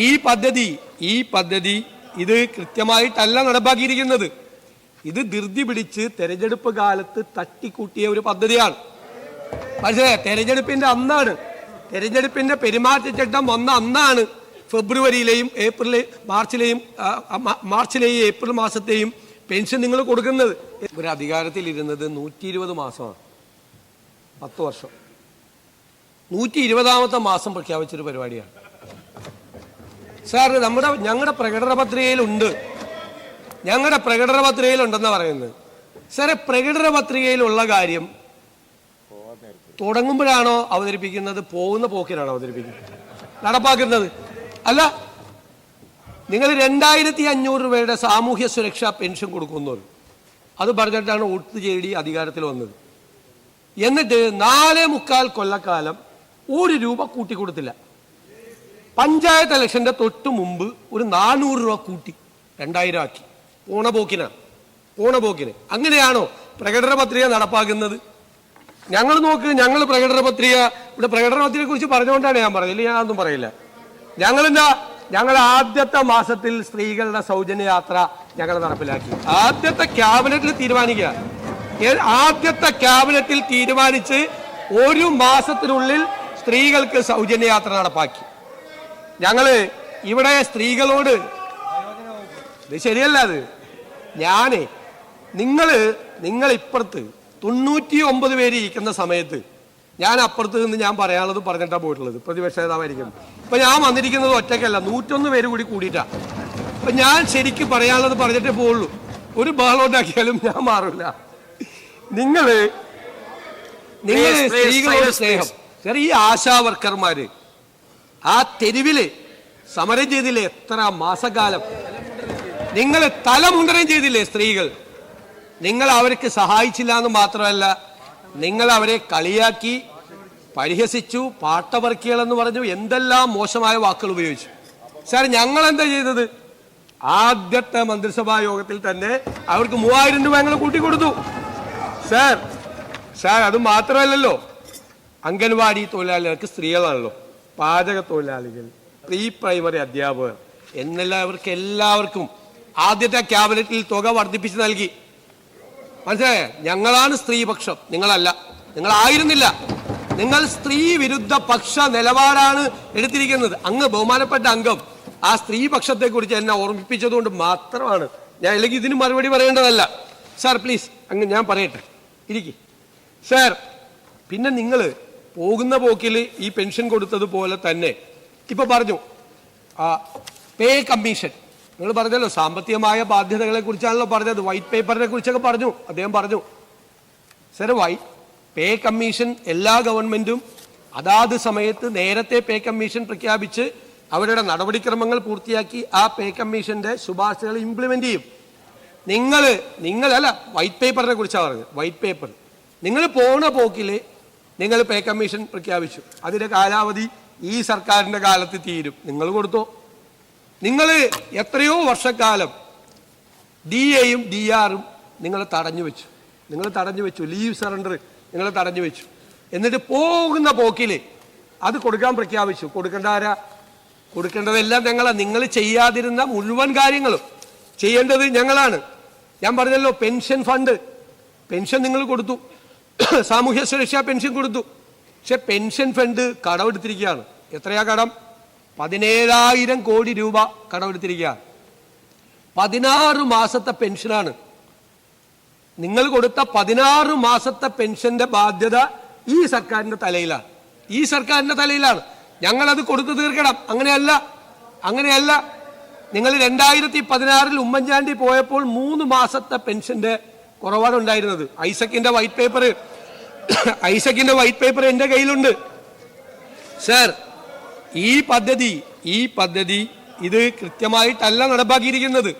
ഈ പദ്ധതി ഇത് കൃത്യമായിട്ടല്ല നടപ്പാക്കിയിരിക്കുന്നത്. ഇത് ധൃതി പിടിച്ച് തെരഞ്ഞെടുപ്പ് കാലത്ത് തട്ടിക്കൂട്ടിയ ഒരു പദ്ധതിയാണ്. പക്ഷേ തെരഞ്ഞെടുപ്പിന്റെ പെരുമാറ്റച്ചട്ടം വന്ന അന്നാണ് ഫെബ്രുവരിയിലെയും മാർച്ചിലെയും ഏപ്രിൽ മാസത്തെയും പെൻഷൻ നിങ്ങൾ കൊടുക്കുന്നത്. ഒരു അധികാരത്തിൽ ഇരുന്നത് 120 മാസമാണ്, 10 വർഷം. 120ാമത്തെ മാസം പ്രഖ്യാപിച്ചൊരു പരിപാടിയാണ് സാർ. ഞങ്ങളുടെ പ്രകടന പത്രികയിലുണ്ടെന്ന് പറയുന്നത്. സാറേ, പ്രകടന പത്രികയിലുള്ള കാര്യം തുടങ്ങുമ്പോഴാണോ അവതരിപ്പിക്കുന്നത്, പോകുന്ന പോക്കിനാണോ അവതരിപ്പിക്കുന്നത്, നടപ്പാക്കുന്നത്? അല്ല, നിങ്ങൾ 2500 രൂപയുടെ സാമൂഹ്യ സുരക്ഷാ പെൻഷൻ കൊടുക്കുന്നു, അത് പറഞ്ഞിട്ടാണ് ഒത്തുചേടി അധികാരത്തിൽ വന്നത്. എന്നിട്ട് 4.25 കൊല്ലക്കാലം 1 രൂപ കൂട്ടിക്കൊടുത്തില്ല. പഞ്ചായത്ത് ഇലക്ഷന്റെ തൊട്ട് മുമ്പ് ഒരു 400 രൂപ കൂട്ടി 2000 ആക്കി. പോണപോക്കിന് അങ്ങനെയാണോ പ്രകടന പത്രിക നടപ്പാക്കുന്നത്? ഞങ്ങൾ പ്രകടന പത്രികയെ കുറിച്ച് പറഞ്ഞുകൊണ്ടാണ് ഞാൻ പറഞ്ഞത്. ഞാൻ ഒന്നും പറയില്ല. ഞങ്ങൾ ആദ്യത്തെ മാസത്തിൽ സ്ത്രീകളുടെ സൗജന്യ യാത്ര ഞങ്ങൾ നടപ്പിലാക്കി. ആദ്യത്തെ ക്യാബിനറ്റിൽ തീരുമാനിച്ച് 1 മാസത്തിനുള്ളിൽ സ്ത്രീകൾക്ക് സൗജന്യ യാത്ര നടപ്പാക്കി. ഞങ്ങള് ഇവിടെ സ്ത്രീകളോട്, ഇത് ശരിയല്ല, അത് നിങ്ങൾ ഇപ്പുറത്ത് 99 പേര് ഇരിക്കുന്ന സമയത്ത് ഞാൻ അപ്പുറത്ത് നിന്ന് ഞാൻ പറയാനുള്ളത് പറഞ്ഞിട്ടാണ് പോയിട്ടുള്ളത്. പ്രതിപക്ഷ നേതാവായിരിക്കും. ഇപ്പൊ ഞാൻ വന്നിരിക്കുന്നത് ഒറ്റയ്ക്കല്ല, 101 പേര് കൂടിയിട്ടാ. അപ്പൊ ഞാൻ ശരിക്കും പറയാനുള്ളത് പറഞ്ഞിട്ടേ പോവുള്ളൂ. ഒരു ബഹളം ഉണ്ടാക്കിയാലും ഞാൻ മാറില്ല. നിങ്ങള് സ്ത്രീകളോട് സ്നേഹം. ഈ ആശാ വർക്കർമാര് ആ തെരുവില് സമരം ചെയ്തില്ലേ എത്ര മാസക്കാലം? നിങ്ങൾ തലമുണ്ടനം ചെയ്തില്ലേ സ്ത്രീകൾ? നിങ്ങൾ അവർക്ക് സഹായിച്ചില്ല എന്ന് മാത്രമല്ല, നിങ്ങൾ അവരെ കളിയാക്കി, പരിഹസിച്ചു, പാട്ടവർക്കികളെന്ന് പറഞ്ഞു, എന്തെല്ലാം മോശമായ വാക്കുകൾ ഉപയോഗിച്ചു. സാർ, ഞങ്ങൾ എന്താ ചെയ്തത്? ആദ്യത്തെ മന്ത്രിസഭാ യോഗത്തിൽ തന്നെ അവർക്ക് 3000 രൂപ ഞങ്ങൾ കൂട്ടിക്കൊടുത്തു. സാർ, അത് മാത്രമല്ലല്ലോ, അംഗൻവാടി തൊഴിലാളികൾക്ക് സ്ത്രീകളാണല്ലോ, പാചക തൊഴിലാളികൾ, പ്രീ പ്രൈമറി അധ്യാപകർ എല്ലാവർക്കും ആദ്യത്തെ ക്യാബിനറ്റിൽ തുക വർദ്ധിപ്പിച്ച് നൽകി. മനസ്സിലായേ? ഞങ്ങളാണ് സ്ത്രീപക്ഷം, നിങ്ങളല്ല, നിങ്ങളായിരുന്നില്ല. നിങ്ങൾ സ്ത്രീ വിരുദ്ധ പക്ഷ നിലപാടാണ് എടുത്തിരിക്കുന്നത്. ബഹുമാനപ്പെട്ട അംഗം ആ സ്ത്രീപക്ഷത്തെ കുറിച്ച് എന്നെ ഓർമ്മിപ്പിച്ചതുകൊണ്ട് മാത്രമാണ് ഞാൻ, അല്ലെങ്കിൽ ഇതിന് മറുപടി പറയേണ്ടതല്ല. സാർ പ്ലീസ്, ഞാൻ പറയട്ടെ, ഇരിക്കും സാർ. പിന്നെ നിങ്ങൾ പോകുന്ന പോക്കിൽ ഈ പെൻഷൻ കൊടുത്തതുപോലെ തന്നെ ഇപ്പൊ പറഞ്ഞു പേ കമ്മീഷൻ. നിങ്ങൾ പറഞ്ഞല്ലോ സാമ്പത്തികമായ ബാധ്യതകളെ കുറിച്ചാണല്ലോ പറഞ്ഞത്, വൈറ്റ് പേപ്പറിനെ കുറിച്ചൊക്കെ പറഞ്ഞു, അദ്ദേഹം പറഞ്ഞു. സാർ, പേ കമ്മീഷൻ എല്ലാ ഗവൺമെന്റും അതാത് സമയത്ത് നേരത്തെ പേ കമ്മീഷൻ പ്രഖ്യാപിച്ച് അവരുടെ നടപടിക്രമങ്ങൾ പൂർത്തിയാക്കി ആ പേ കമ്മീഷന്റെ ശുപാർശകൾ ഇംപ്ലിമെന്റ് ചെയ്യും. നിങ്ങളല്ല, വൈറ്റ് പേപ്പറിനെ കുറിച്ചാണ് പറഞ്ഞത്. വൈറ്റ് പേപ്പർ നിങ്ങൾ പോണ പോക്കില് നിങ്ങൾ പേ കമ്മീഷൻ പ്രഖ്യാപിച്ചു, അതിന്റെ കാലാവധി ഈ സർക്കാരിന്റെ കാലത്ത് തീരും. നിങ്ങൾ കൊടുത്തോ? നിങ്ങൾ എത്രയോ വർഷക്കാലം DAയും DR-ഉം നിങ്ങൾ തടഞ്ഞു വെച്ചു. ലീവ് സറണ്ടർ നിങ്ങൾ തടഞ്ഞു വെച്ചു. എന്നിട്ട് പോകുന്ന പോക്കില് അത് കൊടുക്കാൻ പ്രഖ്യാപിച്ചു. കൊടുക്കേണ്ടതെല്ലാം ഞങ്ങളാണ്. നിങ്ങൾ ചെയ്യാതിരുന്ന മുഴുവൻ കാര്യങ്ങളും ചെയ്യേണ്ടത് ഞങ്ങളാണ്. ഞാൻ പറഞ്ഞല്ലോ, പെൻഷൻ നിങ്ങൾ കൊടുത്തു, സാമൂഹ്യ സുരക്ഷാ പെൻഷൻ കൊടുത്തു. പക്ഷെ പെൻഷൻ ഫണ്ട് കടമെടുത്തിരിക്കുകയാണ്. എത്രയാ കടം? 17,000 കോടി രൂപ കടമെടുത്തിരിക്കുകയാണ്. 16 മാസത്തെ പെൻഷനാണ്. നിങ്ങൾ കൊടുത്ത 16 മാസത്തെ പെൻഷന്റെ ബാധ്യത ഈ സർക്കാരിന്റെ തലയിലാണ്. ഞങ്ങളത് കൊടുത്തു തീർക്കണം. അങ്ങനെയല്ല. നിങ്ങൾ 2016 ഉമ്മൻചാണ്ടി പോയപ്പോൾ 3 മാസത്തെ പെൻഷന്റെ കുറവാണ് ഉണ്ടായിരുന്നത്. ഐസക്കിന്റെ വൈറ്റ് പേപ്പർ എന്റെ കയ്യിലുണ്ട്. സാർ, ഈ പദ്ധതി ഇത് കൃത്യമായിട്ടല്ല നടപ്പാക്കിയിരിക്കുന്നത്.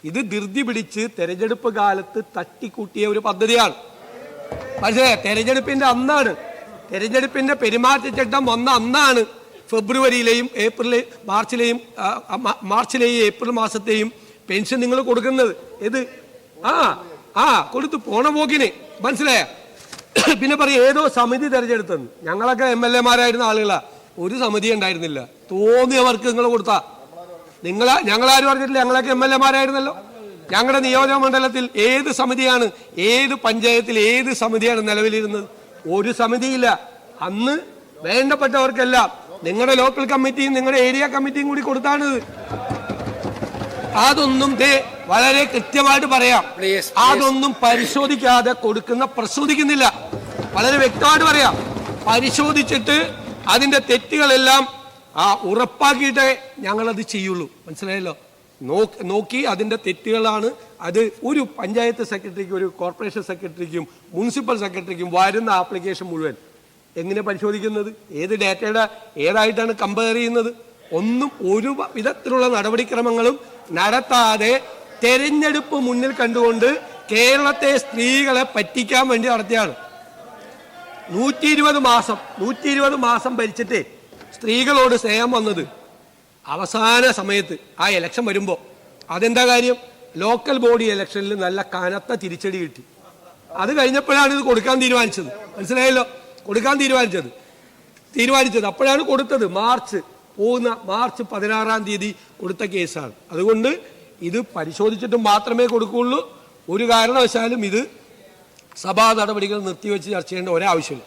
ഇത് ധൃതി പിടിച്ച് തെരഞ്ഞെടുപ്പ് കാലത്ത് തട്ടിക്കൂട്ടിയ ഒരു പദ്ധതിയാണ്. പക്ഷേ തെരഞ്ഞെടുപ്പിന്റെ പെരുമാറ്റച്ചട്ടം വന്ന അന്നാണ് ഫെബ്രുവരിയിലെയും മാർച്ചിലെയും ഏപ്രിൽ മാസത്തെയും പെൻഷൻ നിങ്ങൾ കൊടുക്കുന്നത്. ഇത് കൊടുത്തു പോണ പോക്കിന്. മനസ്സിലായ? പിന്നെ പറയും ഏതോ സമിതി തെരഞ്ഞെടുത്തെന്ന്. ഞങ്ങളൊക്കെ MLA-മാരായിരുന്ന ആളുകളാ. ഒരു സമിതി ഉണ്ടായിരുന്നില്ല. തോന്നിയവർക്ക് നിങ്ങൾ കൊടുത്താ ഞങ്ങളാരും പറഞ്ഞിട്ടില്ല. ഞങ്ങളൊക്കെ MLA-മാരായിരുന്നല്ലോ. ഞങ്ങളുടെ നിയോജക മണ്ഡലത്തിൽ ഏത് സമിതിയാണ്, ഏത് പഞ്ചായത്തിൽ ഏത് സമിതിയാണ് നിലവിലിരുന്നത്? ഒരു സമിതിയില്ല. അന്ന് വേണ്ടപ്പെട്ടവർക്കെല്ലാം നിങ്ങളുടെ ലോക്കൽ കമ്മിറ്റിയും നിങ്ങളുടെ ഏരിയ കമ്മിറ്റിയും കൂടി കൊടുത്താണിത്. അതൊന്നും വളരെ കൃത്യമായിട്ട് പറയാം, അതൊന്നും പരിശോധിക്കാതെ പ്രശോധിക്കുന്നില്ല. വളരെ വ്യക്തമായിട്ട് പറയാം. പരിശോധിച്ചിട്ട് അതിന്റെ തെറ്റുകളെല്ലാം ഉറപ്പാക്കിയിട്ടേ ഞങ്ങളത് ചെയ്യുള്ളൂ. മനസ്സിലായല്ലോ? നോക്കി അതിന്റെ തെറ്റുകളാണ് അത് ഒരു പഞ്ചായത്ത് സെക്രട്ടറിക്കും ഒരു കോർപ്പറേഷൻ സെക്രട്ടറിക്കും മുനിസിപ്പൽ സെക്രട്ടറിക്കും വരുന്ന ആപ്ലിക്കേഷൻ മുഴുവൻ എങ്ങനെ പരിശോധിക്കുന്നത്? ഏത് ഡേറ്റയുടെ ഏതായിട്ടാണ് കമ്പയർ ചെയ്യുന്നത്? ഒന്നും ഒരു വിധത്തിലുള്ള നടപടിക്രമങ്ങളും നടത്താതെ തെരഞ്ഞെടുപ്പ് മുന്നിൽ കണ്ടുകൊണ്ട് കേരളത്തെ സ്ത്രീകളെ പറ്റിക്കാൻ വേണ്ടി നടത്തിയാണ്. 120 മാസം ഭരിച്ചിട്ട് സ്ത്രീകളോട് സ്നേഹം വന്നത് അവസാന സമയത്ത് ആ ഇലക്ഷൻ വരുമ്പോൾ. അതെന്താ കാര്യം? ലോക്കൽ ബോഡി ഇലക്ഷനിൽ നല്ല കനത്ത തിരിച്ചടി കിട്ടി. അത് കഴിഞ്ഞപ്പോഴാണ് ഇത് കൊടുക്കാൻ തീരുമാനിച്ചത്. മനസ്സിലായല്ലോ? കൊടുക്കാൻ തീരുമാനിച്ചത് അപ്പോഴാണ് കൊടുത്തത്. മാർച്ച് 16-ാം തീയതി കൊടുത്ത കേസാണ്. അതുകൊണ്ട് ഇത് പരിശോധിച്ചിട്ട് മാത്രമേ കൊടുക്കുകയുള്ളൂ. ഒരു കാരണവശാലും ഇത് സഭാ നടപടികൾ നിർത്തിവെച്ച് ചർച്ച ചെയ്യേണ്ട ഒരാവശ്യമില്ല.